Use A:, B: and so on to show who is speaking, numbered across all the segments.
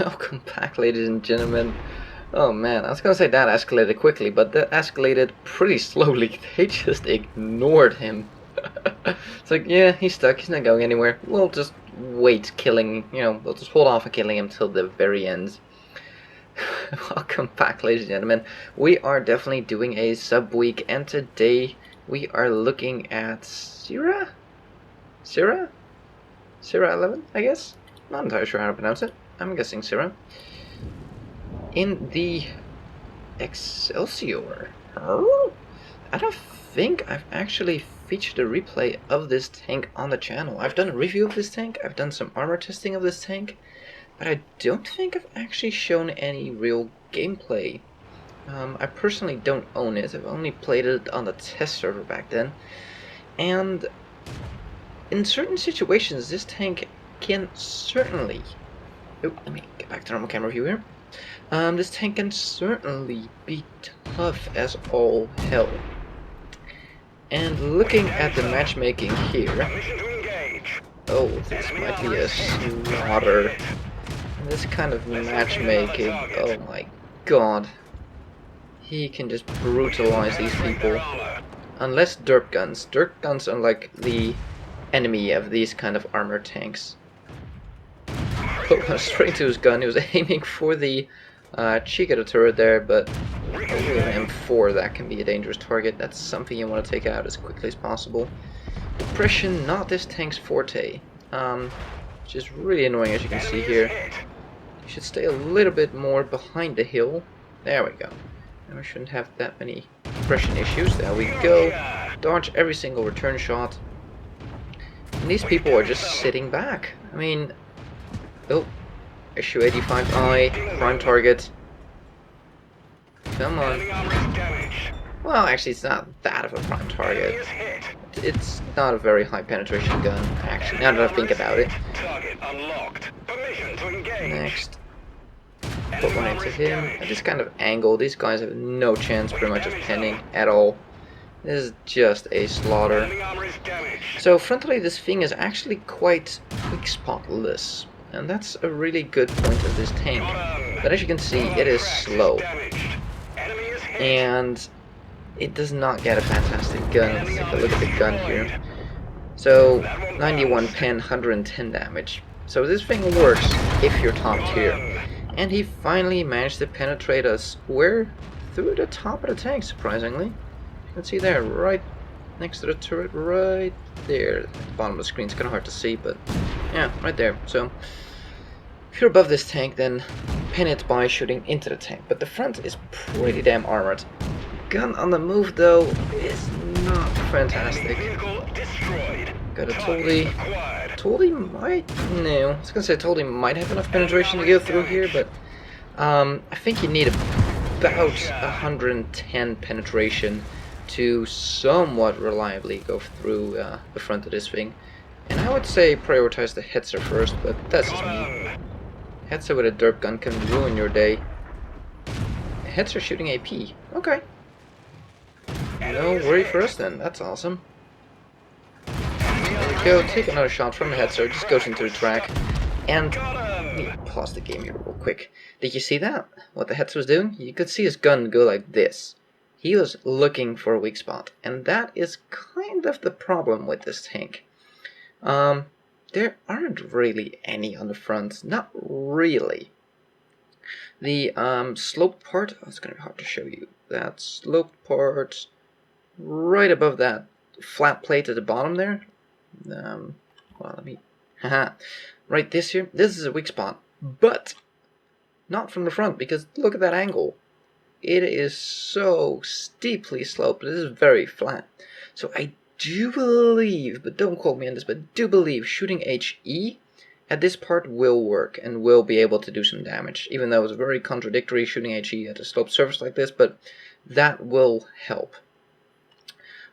A: Welcome back, ladies and gentlemen. Oh man, I was gonna say that escalated quickly, but that escalated pretty slowly. They just ignored him. It's like, yeah, he's stuck, he's not going anywhere. We'll just wait killing, we'll just hold off on killing him till the very end. Welcome back, ladies and gentlemen. We are definitely doing a sub week, and today we are looking at Syrah 11, I guess? Not entirely sure how to pronounce it. I'm guessing Syrah. In the Excelsior. I don't think I've actually featured a replay of this tank on the channel. I've done a review of this tank, I've done some armor testing of this tank, but I don't think I've actually shown any real gameplay. I personally don't own it. I've only played it on the test server back then, and in certain situations this tank can certainly... Oh, let me get back to normal camera view here. This tank can certainly be tough as all hell. And looking at the matchmaking here... Oh, this might be a slaughter. This kind of matchmaking, oh my god. He can just brutalize these people. Unless derp guns. Derp guns are like the enemy of these kind of armored tanks. Oh, straight to his gun. He was aiming for the cheek of the turret there, but with an M4 that can be a dangerous target. That's something you want to take out as quickly as possible. Depression, not this tank's forte, which is really annoying, as you can see here. You should stay a little bit more behind the hill. There we go. And we shouldn't have that many depression issues. There we go. Dodge every single return shot. And these people are just sitting back. I mean... Oh, issue 85i, prime target. Come on. Well, actually, it's not that of a prime target. It's not a very high penetration gun, actually, now that I think about it. Next. Put one into him. At this kind of angle, these guys have no chance pretty much of penning at all. This is just a slaughter. So frontally, this thing is actually quite weak spotless. And that's a really good point of this tank. But as you can see, it is slow. And it does not get a fantastic gun. Let's take a look at the gun here. So, 91 pen, 110 damage. So this thing works if you're top tier. And he finally managed to penetrate a square through the top of the tank, surprisingly. You can see there, right next to the turret, right there. At the bottom of the screen, it's kind of hard to see, but yeah, right there. So, if you're above this tank, then pin it by shooting into the tank. But the front is pretty damn armored. Gun on the move, though, is not fantastic. Got a Toldy. Toldy might... No, I was gonna say Toldy might have enough penetration to go through here, but I think you need about 110 penetration to somewhat reliably go through the front of this thing. And I would say prioritize the Hetzer first, but that's just me. Hetzer with a derp gun can ruin your day. Hetzer shooting AP. Okay. No worry for us then, that's awesome. There we go, take another shot from the Hetzer, just goes into the track. And let me pause the game here real quick. Did you see that? What the Hetzer was doing? You could see his gun go like this. He was looking for a weak spot, and that is kind of the problem with this tank. There aren't really any on the front, not really. The sloped part, oh, it's going to be hard to show you. That sloped part right above that flat plate at the bottom there. Well, let me, right this here, this is a weak spot, but not from the front, because look at that angle. It is so steeply sloped. This is very flat. So I do believe, but don't quote me on this, but do believe shooting HE at this part will work and will be able to do some damage. Even though it's very contradictory shooting HE at a sloped surface like this, but that will help.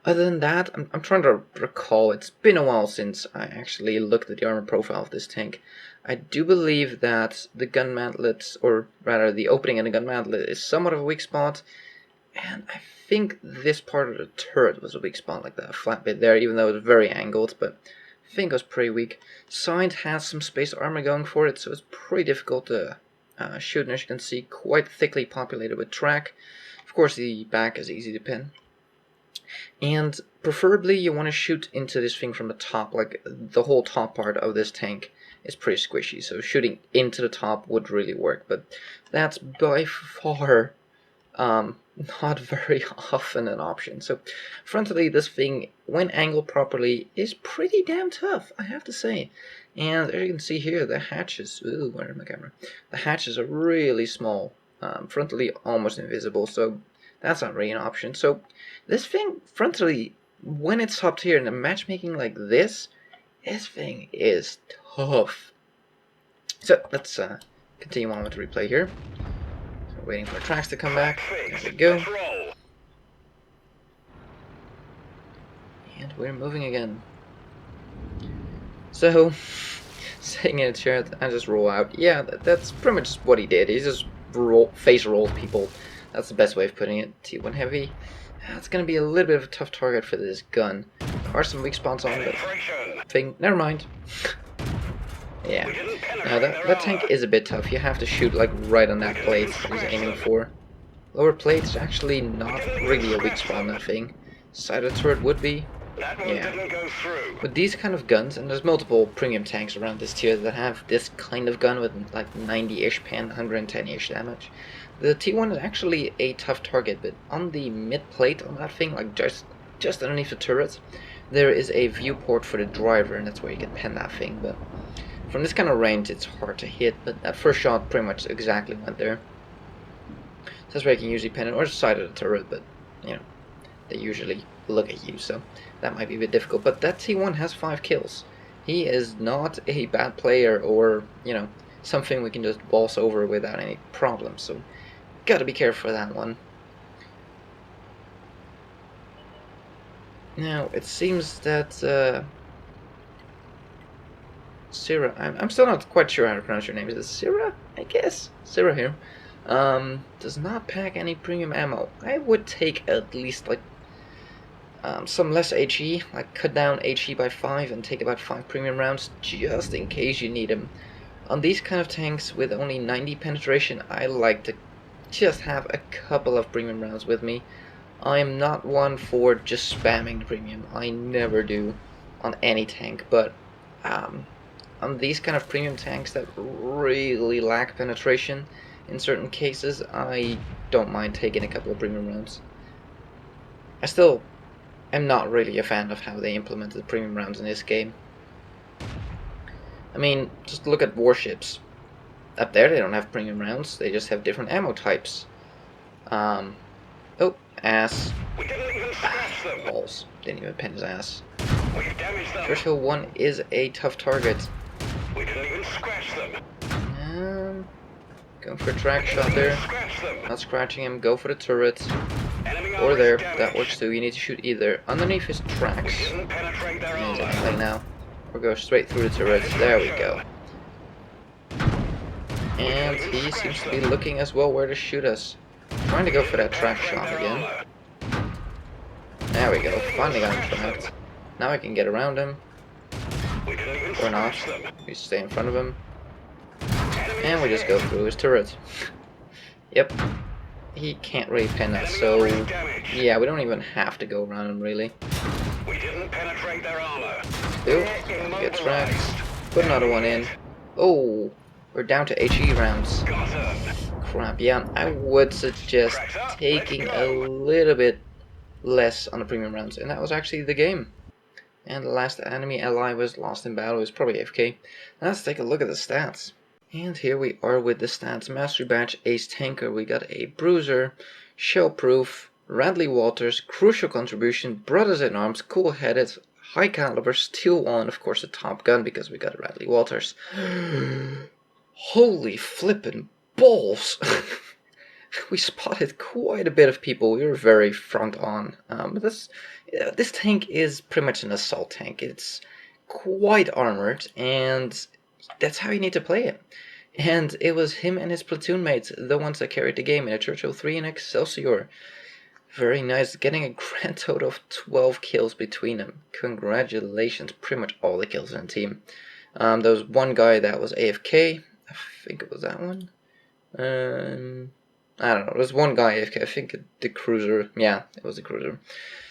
A: Other than that, I'm trying to recall. It's been a while since I actually looked at the armor profile of this tank. I do believe that the gun mantlet, or rather the opening in the gun mantlet, is somewhat of a weak spot. And I think this part of the turret was a weak spot, like that flat bit there, even though it was very angled, but I think it was pretty weak. Side has some space armor going for it, so it's pretty difficult to shooting, as you can see, quite thickly populated with track. Of course, the back is easy to pin. And preferably you want to shoot into this thing from the top, like the whole top part of this tank is pretty squishy, so shooting into the top would really work, but that's by far not very often an option. So frontally, this thing, when angled properly, is pretty damn tough, I have to say. And as you can see here, the hatches, ooh, where's my camera? The hatches are really small, frontally almost invisible, so that's not really an option. So this thing, frontally, when it's top tier in a matchmaking like this thing is tough. So let's continue on with the replay here. So waiting for tracks to come back. There we go. And we're moving again. So, sitting in a chair, I just roll out. Yeah, that's pretty much what he did. He just face rolled people. That's the best way of putting it. T1 heavy. That's going to be a little bit of a tough target for this gun. There are some weak spots on it, but never mind. Yeah. Now that tank is a bit tough. You have to shoot like right on that plate he's aiming for. Lower plate is actually not really a weak spot on that thing. Side of the turret would be. Yeah. With these kind of guns, and there's multiple premium tanks around this tier that have this kind of gun with like 90-ish pen, 110-ish damage. The T1 is actually a tough target, but on the mid plate on that thing, like just underneath the turret, there is a viewport for the driver, and that's where you can pen that thing. But from this kind of range, it's hard to hit, but that first shot pretty much exactly went there. So that's where you can usually pen it, or the side of the turret, but, you know, they usually look at you, so that might be a bit difficult. But that T1 has 5 kills. He is not a bad player, or, you know, something we can just boss over without any problems, so gotta be careful for that one. Now, it seems that, Syrah, I'm still not quite sure how to pronounce your name. Is it Syrah? I guess. Syrah here. Does not pack any premium ammo. I would take at least, like, some less HE, like cut down HE by 5 and take about 5 premium rounds, just in case you need them. On these kind of tanks with only 90 penetration, I like to just have a couple of premium rounds with me. I am not one for just spamming the premium. I never do on any tank, but on these kind of premium tanks that really lack penetration in certain cases, I don't mind taking a couple of premium rounds. I still am not really a fan of how they implemented premium rounds in this game. I mean, just look at warships. Up there they don't have premium rounds, they just have different ammo types. Oh, ass. Balls. Didn't even pen his ass. Churchill 1 is a tough target. Going for a track shot there. Not scratching him, go for the turret. Or there, that works too. You need to shoot either underneath his tracks. And like now. Or go straight through the turret. There we go. And he seems to be looking as well where to shoot us. Trying to go for that track shot again. There we go. Finally got him tracked. Now I can get around him. Or not. We stay in front of him. And we just go through his turret. Yep. He can't really pen us, so yeah, we don't even have to go around him really. Ooh, get tracked. Put another one in. Oh, we're down to HE rounds. Crap, yeah, I would suggest taking a little bit less on the premium rounds, and that was actually the game. And the last enemy ally was lost in battle, it was probably AFK. Now let's take a look at the stats. And here we are with the stats. Mastery Badge, Ace Tanker, we got a Bruiser, Shellproof, Radley Walters, Crucial Contribution, Brothers in Arms, Cool Headed, High Caliber, Steel 1, of course a Top Gun because we got a Radley Walters. Holy flippin' balls! We spotted quite a bit of people, we were very front on. But this tank is pretty much an assault tank. It's quite armored, and that's how you need to play it. And it was him and his platoon mates, the ones that carried the game in a Churchill 3 and Excelsior. Very nice, getting a grand total of 12 kills between them. Congratulations, pretty much all the kills in the team. There was one guy that was AFK, I think it was that one. I don't know. There's one guy AFK. I think the cruiser. Yeah, it was the cruiser.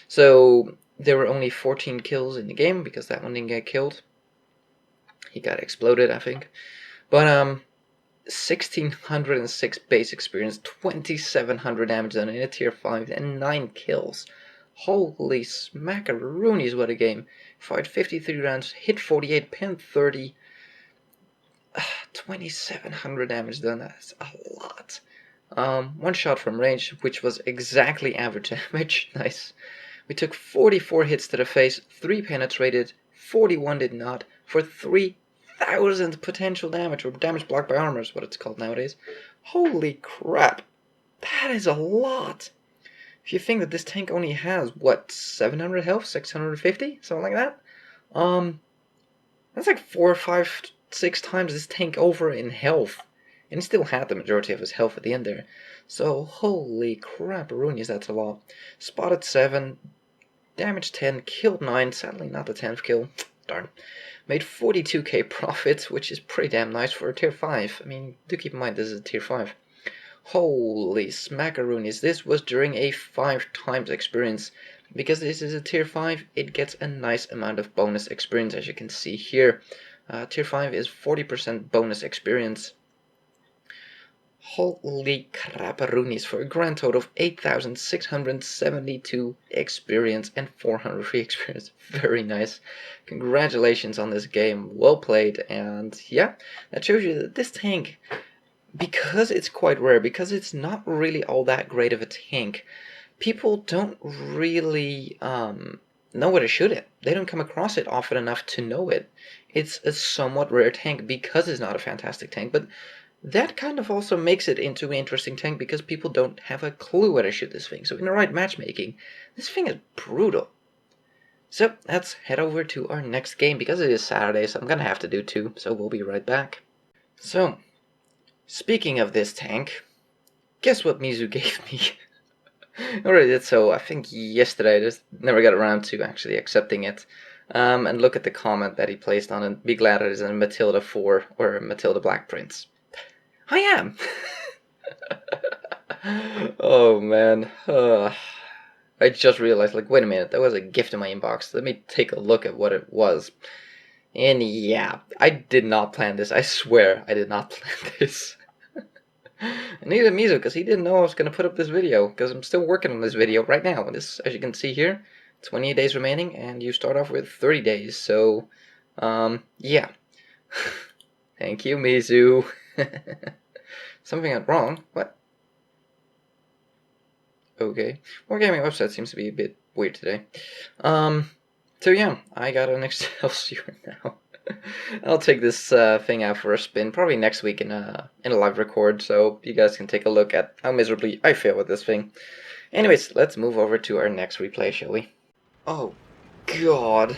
A: So there were only 14 kills in the game because that one didn't get killed. He got exploded, I think. But 1606 base experience, 2700 damage done in a tier 5, and 9 kills. Holy smackaroonies, what a game. Fired 53 rounds, hit 48, pinned 30. 2700 damage done, that's a lot. One shot from range, which was exactly average damage. Nice. We took 44 hits to the face, 3 penetrated, 41 did not, for 3,000 potential damage, or damage blocked by armor is what it's called nowadays. Holy crap. That is a lot. If you think that this tank only has, what, 700 health? 650? Something like that? That's like 4, 5, 6 times this tank over in health. And he still had the majority of his health at the end there. So, holy crap-a-roonies, that's a lot. Spotted 7, damage 10, killed 9, sadly not the 10th kill. Darn. Made 42k profits, which is pretty damn nice for a tier 5. I mean, do keep in mind this is a tier 5. Holy smackaroonies, this was during a 5 times experience. Because this is a tier 5, it gets a nice amount of bonus experience, as you can see here. Tier 5 is 40% bonus experience. Holy crapperoonies, for a grand total of 8,672 experience and 400 free experience. Very nice. Congratulations on this game. Well played. And yeah, that shows you that this tank, because it's quite rare, because it's not really all that great of a tank, people don't really know where to shoot it. They don't come across it often enough to know it. It's a somewhat rare tank because it's not a fantastic tank, but that kind of also makes it into an interesting tank because people don't have a clue where to shoot this thing. So in the right matchmaking, this thing is brutal. So let's head over to our next game because it is Saturday, so I'm gonna have to do 2, so we'll be right back. So, speaking of this tank, guess what Mizu gave me? I already did so, I think yesterday. I just never got around to actually accepting it. And look at the comment that he placed on it. Be glad it is a Matilda 4 or a Matilda Black Prince. I am! Oh man. I just realized, like, wait a minute, there was a gift in my inbox. Let me take a look at what it was. And yeah, I did not plan this. I swear I did not plan this. And neither Mizu, because he didn't know I was going to put up this video, because I'm still working on this video right now. And this, as you can see here, 28 days remaining, and you start off with 30 days, so, yeah. Thank you, Mizu. Something went wrong. What? Okay. Wargaming website seems to be a bit weird today. So yeah, I got an Excelsior now. I'll take this thing out for a spin, probably next week in a live record, so you guys can take a look at how miserably I fail with this thing. Anyways, let's move over to our next replay, shall we? Oh, God.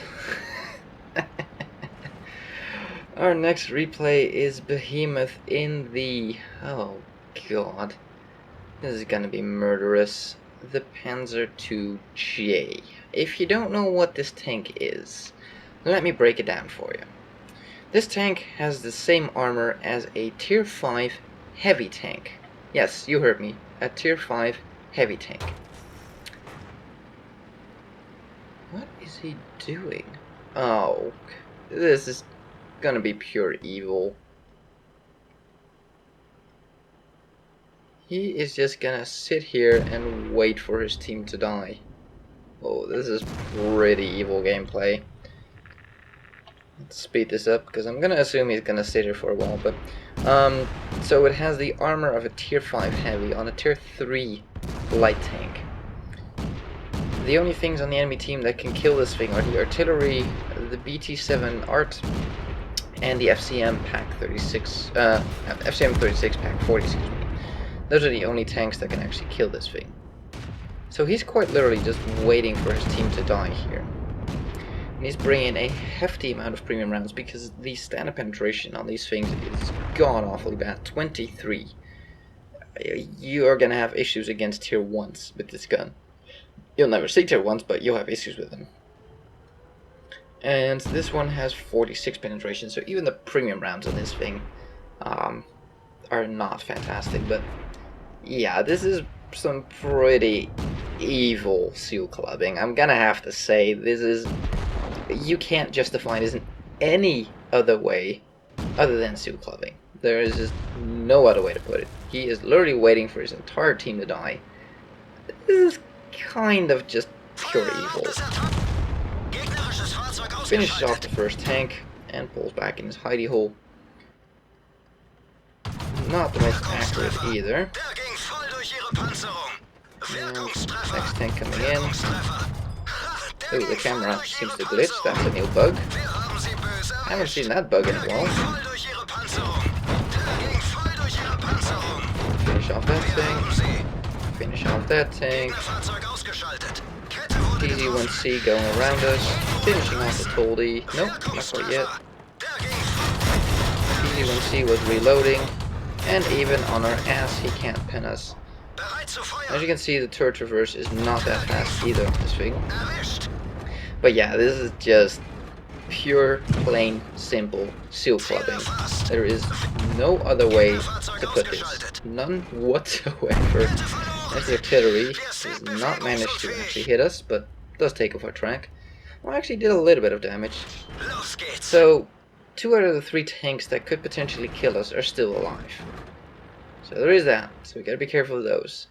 A: Our next replay is Behemoth in the... Oh, God. This is gonna be murderous. The Panzer IIJ. If you don't know what this tank is, let me break it down for you. This tank has the same armor as a tier 5 heavy tank. Yes, you heard me. A tier 5 heavy tank. What is he doing? Oh, this is gonna be pure evil. He is just gonna sit here and wait for his team to die. Oh, this is pretty evil gameplay. Let's speed this up, because I'm gonna assume he's gonna sit here for a while, but... so it has the armor of a tier 5 heavy on a tier 3 light tank. The only things on the enemy team that can kill this thing are the artillery, the BT7 art, and the FCM Pack 36, FCM 36 Pack 40, excuse me. Those are the only tanks that can actually kill this thing. So he's quite literally just waiting for his team to die here. And he's bringing a hefty amount of premium rounds because the standard penetration on these things is god awfully bad. 23. You are gonna have issues against tier 1s with this gun. You'll never see tier 1s, but you'll have issues with them. And this one has 46 penetration, so even the premium rounds on this thing are not fantastic, but yeah, this is some pretty evil seal clubbing. I'm gonna have to say, this is... you can't justify this in any other way other than seal clubbing. There is just no other way to put it. He is literally waiting for his entire team to die. This is kind of just pure evil. Finishes off the first tank and pulls back in his hidey hole. Not the most accurate either. And next tank coming in. Ooh, the camera seems to glitch. That's a new bug. I haven't seen that bug in a while. Finish off that tank. Finish off that tank. Pz.Kpfw going around us. Finishing off the Toldy. Nope, not quite yet. Pz.Kpfw was reloading. And even on our ass, he can't pin us. As you can see, the turret traverse is not that fast either, this thing. But yeah, this is just pure, plain, simple seal clubbing. There is no other way to put this. None whatsoever. As the artillery does not manage to actually hit us, but does take off our track. Well, actually did a little bit of damage. So, 2 out of the 3 tanks that could potentially kill us are still alive. So there is that, so we gotta be careful of those.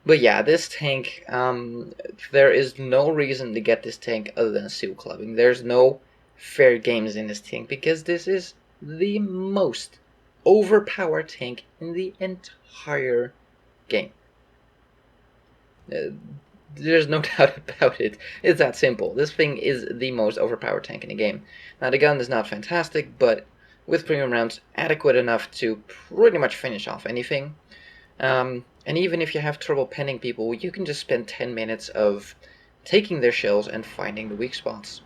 A: But yeah, this tank, there is no reason to get this tank other than seal clubbing. There's no fair games in this tank, because this is the most overpowered tank in the entire game. There's no doubt about it. It's that simple. This thing is the most overpowered tank in the game. Now, the gun is not fantastic, but with premium rounds, adequate enough to pretty much finish off anything. And even if you have trouble penning people, you can just spend 10 minutes of taking their shells and finding the weak spots.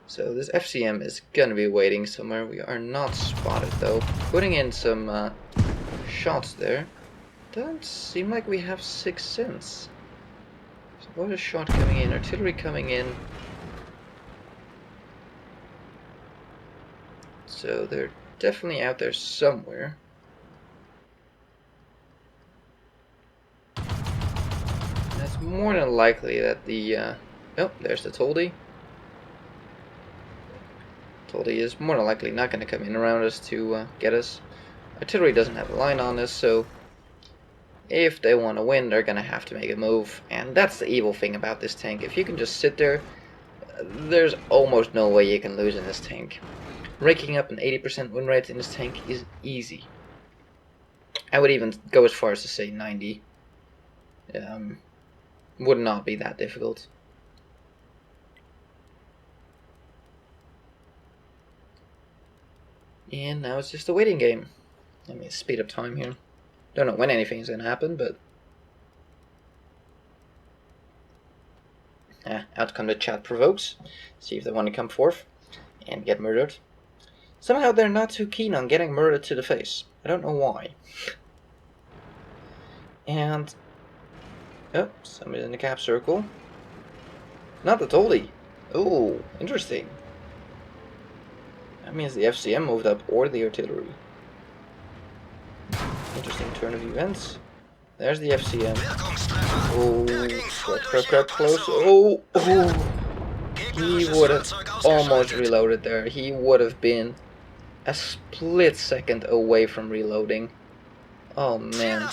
A: So this FCM is gonna be waiting somewhere. We are not spotted though. Putting in some shots there. Doesn't seem like we have 6th sense. So what a shot coming in, artillery coming in. So they're definitely out there somewhere. That's more than likely that the oh, there's the Toldy. Toldy is more than likely not going to come in around us to get us. Artillery doesn't have a line on us, so if they want to win, they're going to have to make a move. And that's the evil thing about this tank. If you can just sit there, there's almost no way you can lose in this tank. Raking up an 80% win rate in this tank is easy. I would even go as far as to say 90. Would not be that difficult. And now it's just a waiting game. Let me speed up time here. Don't know when anything's gonna happen, but outcome the chat provokes. See if they want to come forth and get murdered. Somehow they're not too keen on getting murdered to the face. I don't know why. And oh, somebody's in the cap circle. Not the Toldy. Oh, interesting. That means the FCM moved up, or the artillery. Interesting turn of events. There's the FCM. Oh, crap, close. Oh. He would have almost reloaded there. He would have been a split second away from reloading. Oh man.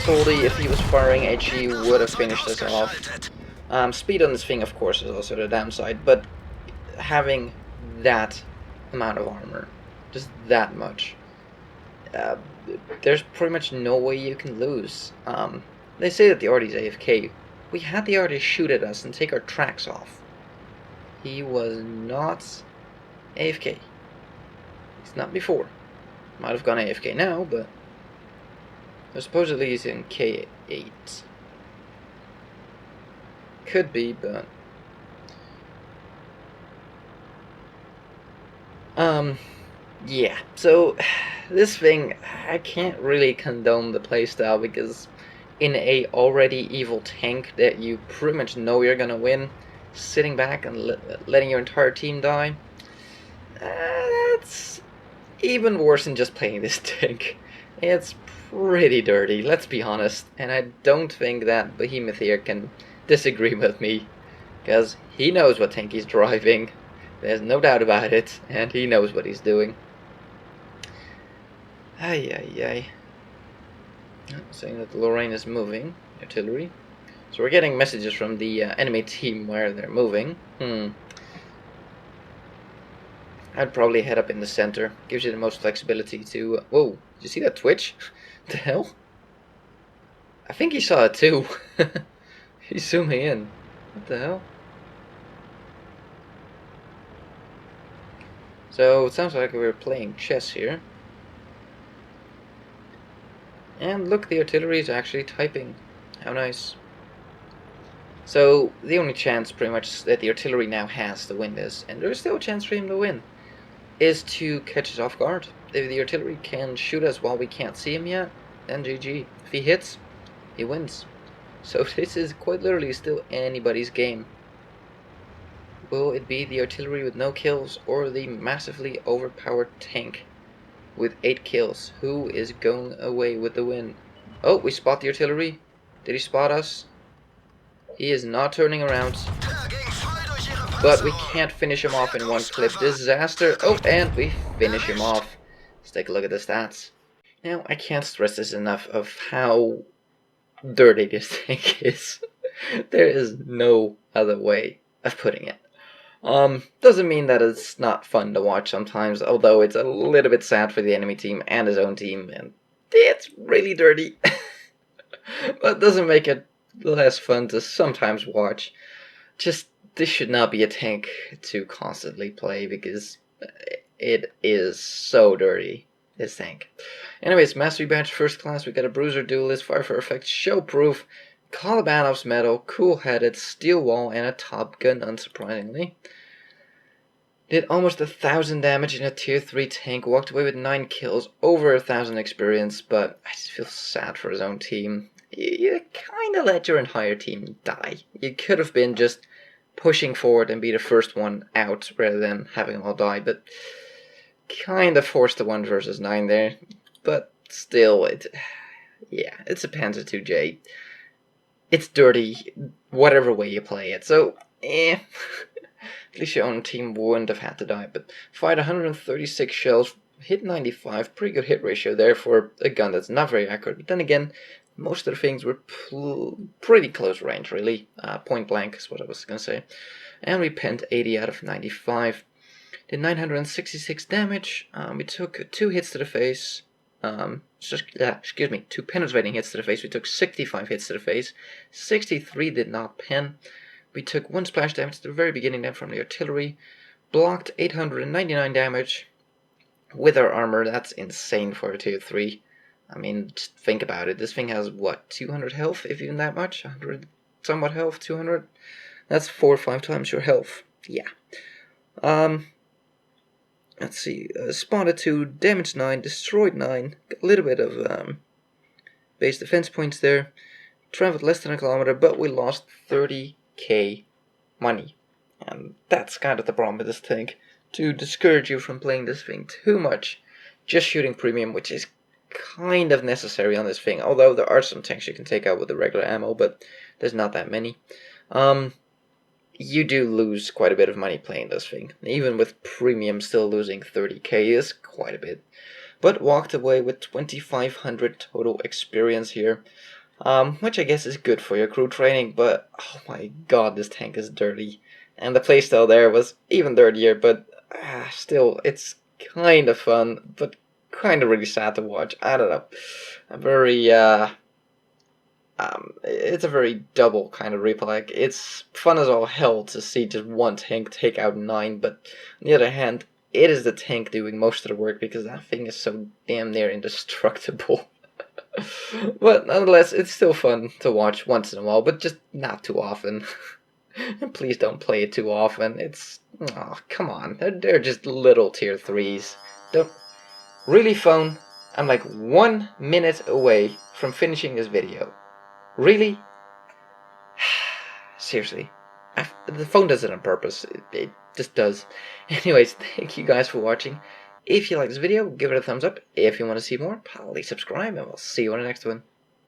A: Toldy, if he was firing HE, would have finished us off. Speed on this thing, of course, is also the downside, but having that amount of armor, just that much, there's pretty much no way you can lose. They say that the Artie's AFK. We had the Artie shoot at us and take our tracks off. He was not AFK. He's not before. Might have gone AFK now, but supposedly he's in K8. Could be, but yeah. So this thing, I can't really condone the playstyle, because in a already evil tank that you pretty much know you're gonna win, sitting back and letting your entire team die, That's even worse than just playing this tank. It's pretty dirty, let's be honest, and I don't think that Behemoth here can disagree with me, because he knows what tank he's driving, there's no doubt about it, and he knows what he's doing. Ay ay ay. Saying that Lorraine is moving, artillery. So we're getting messages from the enemy team where they're moving. I'd probably head up in the center. Gives you the most flexibility to... whoa, did you see that twitch? The hell? I think he saw it too. He's zooming in. What the hell? So it sounds like we're playing chess here. And look, the artillery is actually typing. How nice. So the only chance pretty much that the artillery now has to win this, and there's still a chance for him to win, is to catch us off guard. If the artillery can shoot us while we can't see him yet, then GG. If he hits, he wins. So this is quite literally still anybody's game. Will it be the artillery with no kills, or the massively overpowered tank with 8 kills? Who is going away with the win? Oh, we spot the artillery. Did he spot us? He is not turning around. But we can't finish him off in one clip. Disaster. Oh, and we finish him off. Let's take a look at the stats. Now, I can't stress this enough of how dirty this tank is. There is no other way of putting it. Doesn't mean that it's not fun to watch sometimes, although it's a little bit sad for the enemy team and his own team, and it's really dirty. But doesn't make it less fun to sometimes watch. Just, this should not be a tank to constantly play, because it is so dirty, this tank. Anyways, Mastery Badge First Class, we got a Bruiser Duelist, Fire for Effect, Show Proof, Calibanov's Medal, Cool Headed, Steel Wall, and a Top Gun, unsurprisingly. Did almost 1,000 damage in a tier 3 tank, walked away with 9 kills, over 1,000 experience, but I just feel sad for his own team. You kind of let your entire team die. You could have been just pushing forward and be the first one out rather than having them all die, but kind of forced the 1 versus 9 there. But still, it's a Panzer 2J. It's dirty, whatever way you play it, so, At least your own team wouldn't have had to die, but fired 136 shells, hit 95, pretty good hit ratio there for a gun that's not very accurate, but then again, most of the things were pretty close range, really. Point blank is what I was going to say. And we penned 80 out of 95. Did 966 damage. We took 2 hits to the face. 2 penetrating hits to the face. We took 65 hits to the face. 63 did not pen. We took 1 splash damage at the very beginning then from the artillery. Blocked 899 damage with our armor. That's insane for a tier 3. I mean, just think about it. This thing has, what, 200 health, if even that much? 100 somewhat health, 200? That's 4 or 5 times your health. Yeah. Let's see. Spotted 2, damaged 9, destroyed 9. Got a little bit of base defense points there. Traveled less than a kilometer, but we lost 30k money. And that's kind of the problem with this tank. To discourage you from playing this thing too much, just shooting premium, which is kind of necessary on this thing, although there are some tanks you can take out with the regular ammo, but there's not that many. You do lose quite a bit of money playing this thing. Even with premium, still losing 30k is quite a bit. But walked away with 2,500 total experience here, which I guess is good for your crew training, but oh my god, this tank is dirty. And the playstyle there was even dirtier, but still, it's kind of fun, but kind of really sad to watch. I don't know. It's a very double kind of replay. Like, it's fun as all hell to see just one tank take out 9, but on the other hand, it is the tank doing most of the work because that thing is so damn near indestructible. But nonetheless, it's still fun to watch once in a while, but just not too often. And please don't play it too often. It's... oh, come on. They're just little tier 3s. Don't... Really, phone? I'm like 1 minute away from finishing this video. Really? Seriously. The phone does it on purpose. It just does. Anyways, thank you guys for watching. If you like this video, give it a thumbs up. If you want to see more, please subscribe, and we'll see you on the next one.